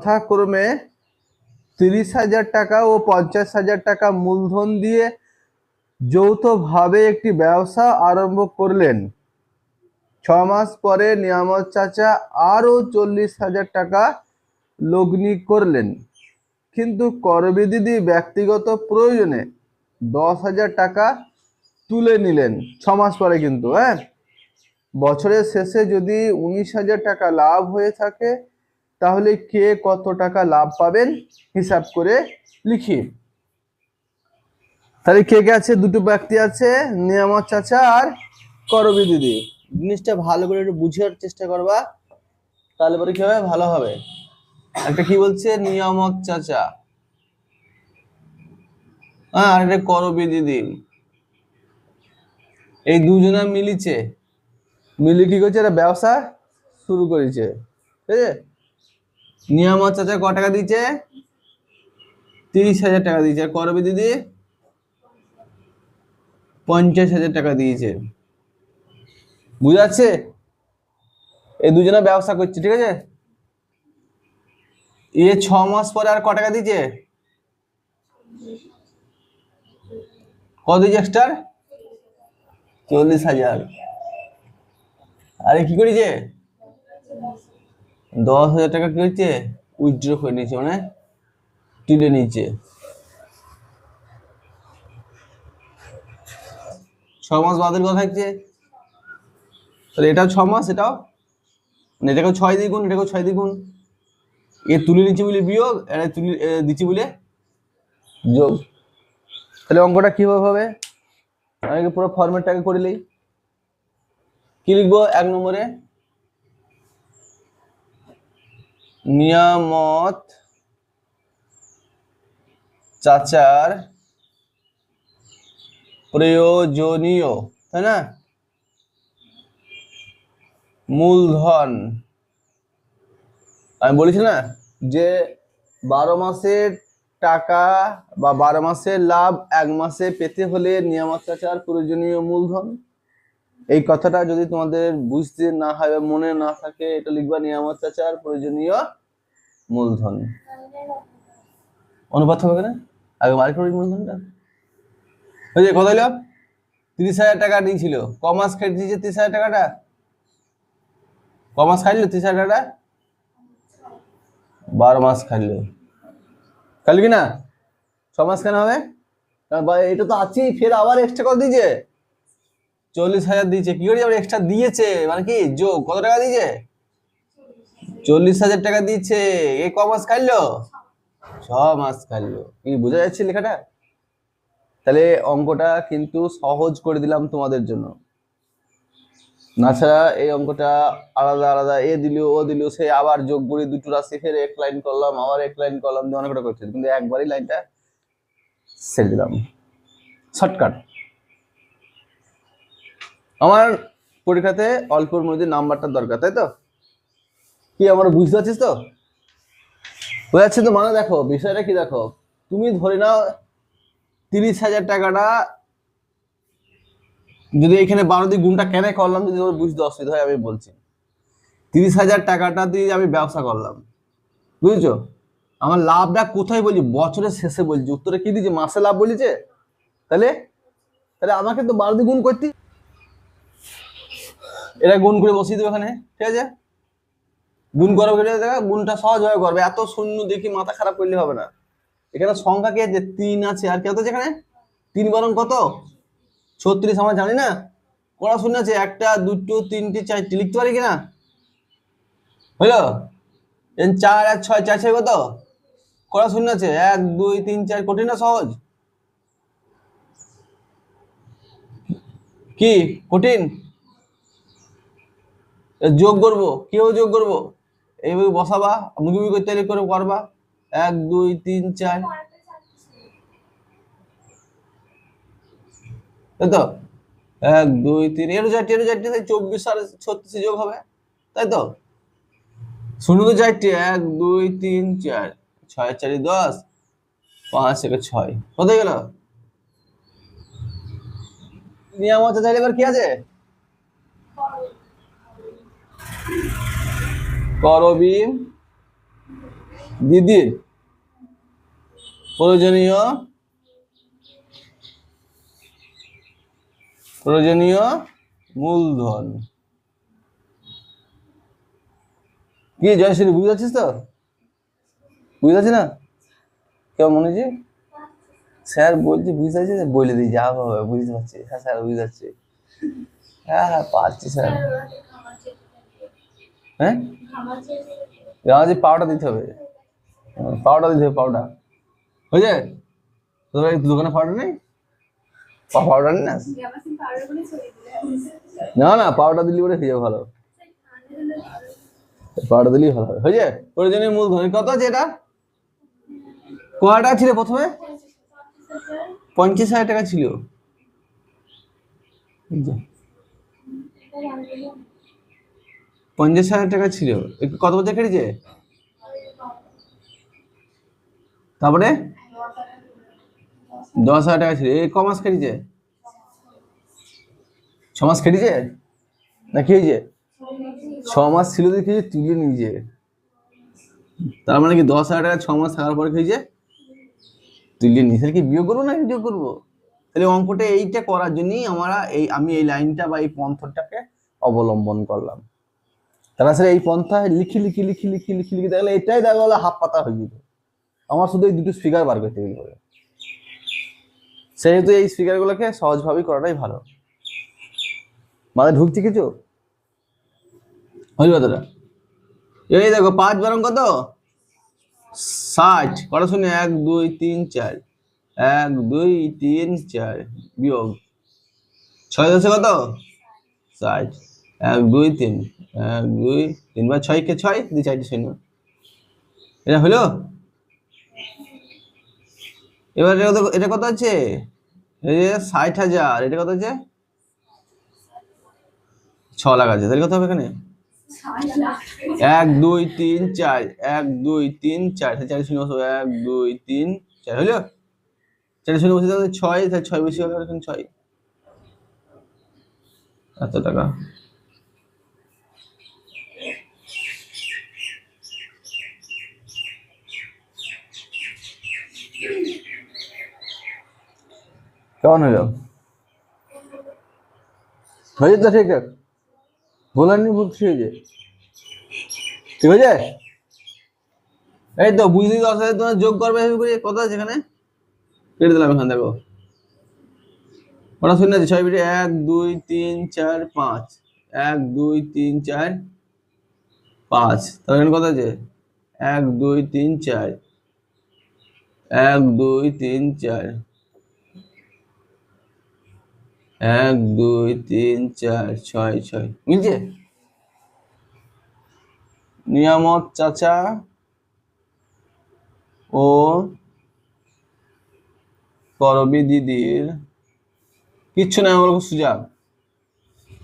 যথাক্রমে 30,000 টাকা ও 50,000 টাকা মূলধন দিয়ে যৌথভাবে একটি ব্যবসা আরম্ভ করলেন। 6 মাস পরে নিয়ামত চাচা আরো 40,000 টাকা লগ্নি করলেন, কিন্তু করবী দিদি ব্যক্তিগত প্রয়োজনে 10,000 টাকা তুলে নিলেন 6 মাস পরে। কিন্তু বছরের শেষে যদি 19,000 টাকা লাভ হয়ে থাকে তাহলে কে কত টাকা লাভ পাবেন হিসাব করে লিখি। তাহলে কে কে আছে? দুটো ব্যক্তি আছে, নিয়ামত চাচা আর করবী দিদি। জিনিসটা ভালো করে একটু বুঝার চেষ্টা করবা, তাহলে পরে কি হবে, ভালো হবে। একটা কি বলছে, নিয়ামত চাচা, আর একটা করবী দিদি, এই দুজনা মিলিছে, মিলি কি করছে, একটা ব্যবসা শুরু করেছে। ঠিক আছে? নিয়ামত চাচা ক টাকা দিয়েছে? 30,000 টাকা দিয়েছে। আর করবী দিদি 50,000 টাকা দিয়েছে। বুঝাচ্ছে? এই দুজনা ব্যবসা করছে, ঠিক আছে? এ 6 মাস পরে আর ক টাকা দিয়েছে? কত দিয়েছে এক্সট্রা? 40,000। আরে কি করেছে? 10,000 টাকা কি হচ্ছে, উইথড্র করে নিয়েছে, মানে তুলে নিয়েছে। 6 মাস বাদের কথা থাকছে, তাহলে এটাও 6 মাস, এটাও, মানে এটাকেও 6 দিয়ে গুণ, এটাকেও 6 দিয়ে গুণ। এ তুলে নিচ্ছে বলে বিয়োগ, এটা তুলে দিচ্ছি বলে যোগ। তাহলে অঙ্কটা কিভাবে হবে, আমি পুরো ফরম্যাটটাকে করে নিই। কি লিখবো? 1 নম্বরে নিয়ামত চাচার প্রয়োজনীয়, তাই না, মূলধন। আমি বলেছি না যে 12 মাসের টাকা বা 12 মাসের লাভ 1 মাসে পেতে হলে নিয়ামত চাচার প্রয়োজনীয় মূলধন। এই কথাটা যদি তোমাদের বুঝতে না হয় বা মনে না থাকে, এটা লিখবা নিয়ামত চাচার প্রয়োজনীয় মূলধন। অনুপাত হবে না, আগে বার করি মূলধনটা। ওই যে কত হলো, 30,000 টাকা দিয়েছিল, ক মাস খেটে দিয়েছে 30,000 টাকাটা? ক মাস খাইলো 30,000 টাকাটা? 12 মাস খাইলো। খাইলো কি না? 6 মাস কেন হবে? এটা তো আছেই, ফের আবার এক্সট্রা কত দিয়েছে? 40,000 দিয়েছে। কি করে আবার এক্সট্রা দিয়েছে, মানে কি যোগ? কত টাকা দিয়েছে? 40,000 টাকা দিয়েছে। এই ক মাস খাইলো? 6 মাস খাইলো। কি বোঝা যাচ্ছে লেখাটা? তাহলে অঙ্কটা কিন্তু সহজ করে দিলাম তোমাদের জন্য। নাছাড়া এই অঙ্কটা আলাদা আলাদা, এ দিল ও দিল, সে আবার যোগ করে দুটো রাশি ফের এক লাইন করলাম, আবার এক লাইন করলাম, অনেকটা করছে, কিন্তু একবারই লাইনটা ছেড়ে দিলাম, শর্টকাট। আমার পরীক্ষাতে অল্পর মধ্যে নাম্বারটা দরকার, তাই তো? কি আমার বুঝতে পারছিস তো? বোঝাচ্ছে তো? মানে দেখো বিষয়টা কি, দেখো তুমি ধরে নাও 30,000 টাকাটা যদি এখানে 12 দিয়ে গুণটা কেন করলাম, যদি তোমার বুঝতে অসুবিধা হয় আমি বলছি। 30,000 টাকাটা দিয়ে আমি ব্যবসা করলাম, বুঝেছো? আমার লাভটা কোথায় বলি? বছরের শেষে বলছি। উত্তরে কি দিয়েছে? মাসে লাভ বলেছে। তাহলে তাহলে আমাকে তো 12 দিয়ে গুণ করতে, এটা গুণ করে বসিয়ে দেবো এখানে, ঠিক আছে? গুণ করো, গুণটা সহজভাবে করবে, এত শূন্য দেখি মাথা খারাপ করলে হবে না। এখানে সংখ্যা কি আছে? 3 আছে, আর কত আছে এখানে? 3 বরং কত? 36। আমরা জানি না, কড়া শূন্য আছে, 1 2 3 4 লিখতে পারি কিনা? হইলো? 4 আর 6, 4 6 কত? কড়া শূন্য আছে, 1 2 3 4। কঠিন না সহজ? কি কঠিন? যোগ করবো, কেউ যোগ করবো, এইভাবে বসাবা, মুখে মুখে করতে করে করবা। 1 2 3 4, তাই তো? 1 2 3, এর 4টে, এর 4টে, 24 আর 36 যোগ হবে, তাই তো? শূন্য তো 4টে, 1 2 3 4, 6 4 10, 5 1 6, কত হয়ে গেল? নিয়ামত চাইলে এবার কি আছে? করবী দিদির প্রয়োজনীয় মূলধন। কি জয়শ্রী, বুঝতে পারছিস তো? বুঝতে পারছি না? কেমন মনে হচ্ছে? স্যার বলছি বুঝতে পারছি, বলে দিই যা হবে, বুঝতে পারছি। হ্যাঁ স্যার বুঝতে পারছি। হ্যাঁ হ্যাঁ পারছি স্যার। হ্যাঁ যে পাউডার দিতে হবে, পাউডার দিতে হবে, পাউডার বুঝলে? তোদের দোকানে পাউডার নেই? পাউডার নেই না? না না পাউডার দিলি বলে হয়ে যাবে ভালো, পাউডার দিলেই ভালো হবে। হয়েছে? প্রয়োজনীয় মূলধন কত আছে এটা? কয়টা ছিল প্রথমে? 50,000 টাকা ছিল। পঞ্চাশ হাজার টাকা ছিল। কত বছর কেটেছে? তারপরে 10,000 টাকা ছিল। এই ক মাস কেটেছে? 6 মাস কেটেছে না কি হয়েছে? 6 মাস ছিল দেখে তুলে নিয়েছে। তার মানে কি 10,000 টাকা 6 মাস থাকার পরে খেয়েছে তুলে নিয়েছে। কি বিয়োগ করবো না বিয়োগ করবো? তাহলে অঙ্কটা এইটা করার জন্যই আমি এই লাইনটা বা এই পন্থাটাকে অবলম্বন করলাম। তাছাড়া এই পন্থায় লিখি দেখলে এটাই দেখা গেলো হাফ পাতা হয়ে যেত। আমার শুধু এই দুটো স্পিকার বার করতে গেলে, সেহেতু এই স্পিকার গুলোকে সহজভাবেই করাটাই ভালো। মাথায় ঢুকছে কিছু? হইল কথাটা? এই দেখো 5 বারং কত? 60। কটা শুনে? 1 2 3 4, 1 2 3 4 বিয়োগ 6 10 কত? 60। 1 2 3, 1 2 3 বা 6 কে 6 2 4 শূন্য। এটা হলো? এবার এটা কত আছে? এই যে 60,000। এটা কত আছে? 6 লাখ আছে। তাহলে কত হবে এখানে? 1 2 3 4, 1 2 3 4, 4 শূন্য 1 2 3 4 হলো? 4 শূন্য বসে তাহলে 6, তাহলে 6 বেশি হলো এখানে 6। এত টাকা। কেমন হলো? হয়েছে তো? ঠিক আছে, বলারনি বুঝছি হয়েছে। ঠিক আছে? এই তো বুঝলি 10,000 তোমার যোগ করবে কত আছে এখানে? কেটে দিলাম এখানে দেখো। ওটা শূন্য আছে 6 বেটে 1 2 3 4 5, 1 2 3 4 5। তাহলে এখানে কত আছে? 1 2 3 4, 1 2 3 4, 1 2 3 4 6 6 মিলছে? নিয়ামত চাচা ও করবী দিদির কিচ্ছু নাই, আমার সুযোগ।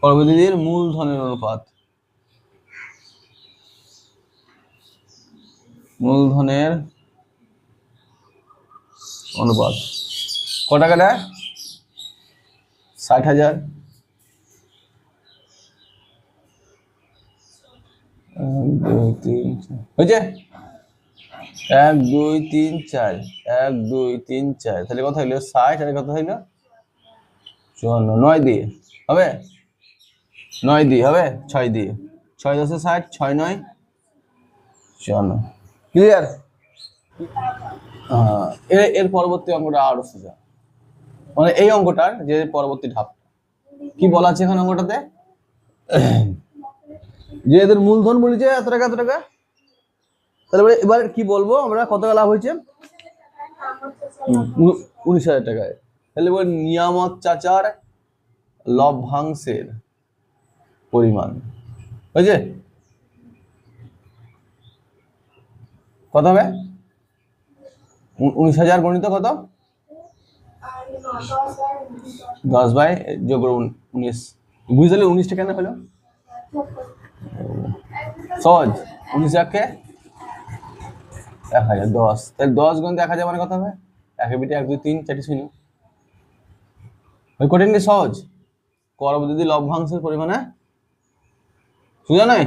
করবী দিদির মূলধনের অনুপাত, মূলধনের অনুপাত ক টাকাটা? 60,000। হয়েছে? 1 2 3 4, 1 2 3 4, তাহলে কত হইলো? 60। আর কত হইলো? 54। 9 দিয়ে হবে? 9 দিয়ে হবে? 6 দিয়ে। 6 10 60, 6 9 54। ক্লিয়ার? এর পরবর্তী অঙ্কটা আরো সোজা। মানে এই অঙ্কটার যে পরবর্তী ধাপ কি বলা আছে এখন অঙ্কটাতে? যে এদের মূলধন বলেছে এত টাকা এত টাকা। তাহলে এবার কি বলবো আমরা? কত লাভ হয়েছে? 19,000 টাকায়। তাহলে এবার নিয়ামত চাচার লভ্যাংশের পরিমাণ হয়েছে কত হবে? 19,000 গণিত কত? 10 বাই যোগ 19। বুঝলে 19টা কেন হলো? সহজ। 19,000 1000, 10। তাহলে 10 গুণিত 1000 মানে কত হবে? 1 বিটে 1 2 3 4 শূন্য। ওই কঠিন কি সহজ? করব যদি লভ্যাংশের পরিমাণে সোজা নয়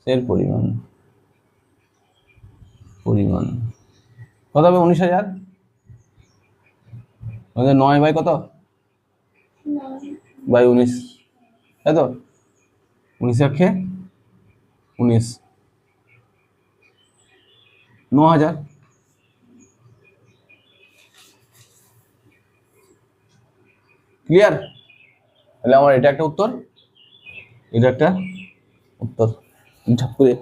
এর পরিমাণ। পরিমাণ কত হবে? 19,000। 9 বাই কত? বাই 19, তাই তো? 19 একে 19, 9,000। ক্লিয়ার? তাহলে আমার এটা একটা উত্তর, এটা একটা উত্তর। ঝাপ করে